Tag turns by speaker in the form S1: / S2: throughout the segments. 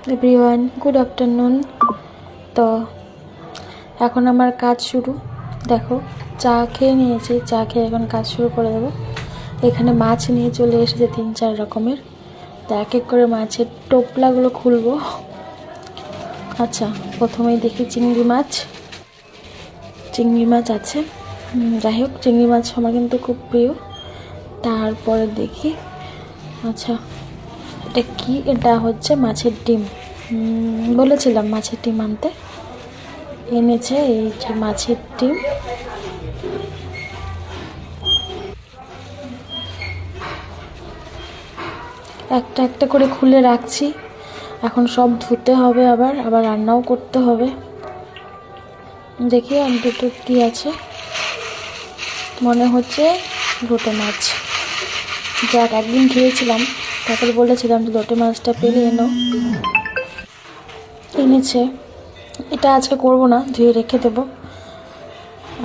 S1: Everyone, good afternoon. তো এখন আমার কাজ শুরু। দেখো, চা খেয়ে নিয়েছি, চা খেয়ে এখন কাজ শুরু করে দেবো। এখানে মাছ নিয়ে চলে এসেছে 3-4 রকমের। তো এক এক করে মাছের টোপলাগুলো খুলবো। আচ্ছা, প্রথমেই দেখি চিংড়ি মাছ আছে। যাই হোক, চিংড়ি মাছ আমার কিন্তু খুব প্রিয়। তারপরে দেখি, আচ্ছা এটা কি? এটা হচ্ছে মাছের ডিম। বলেছিলাম মাছের ডিম আনতে, এনেছে। এই যে মাছের ডিম, একটা একটা করে খুলে রাখছি। এখন সব ধুতে হবে, আবার রান্নাও করতে হবে। দেখি আর দুটো কি আছে, মনে হচ্ছে লোটে মাছ। যাক, একদিন খেয়েছিলাম, তারপরে বলেছিলাম যে লোটে মাছটা পেলে এনেছে। এটা আজকে করব না, ধুয়ে রেখে দেবো।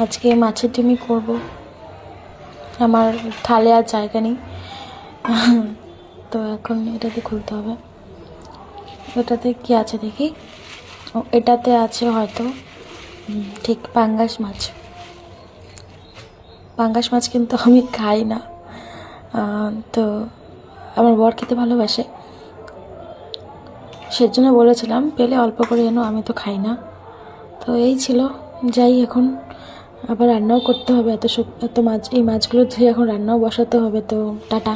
S1: আজকে মাছের ডিমই করব। আমার থালে আর জায়গা নেই, তো এখন এটাতে খুলতে হবে। এটাতে কি আছে দেখি। এটাতে আছে হয়তো, ঠিক পাঙ্গাস মাছ কিন্তু আমি খাই না। তো আমার বর খেতে ভালোবাসে, সেজন্য বলেছিলাম পেলে অল্প করে এনো, আমি তো খাই না। তো এই ছিল। যাই, এখন আবার রান্নাও করতে হবে। এত মাছ, এই মাছগুলো ধুয়ে এখন রান্নাও বসাতে হবে। তো টাটা।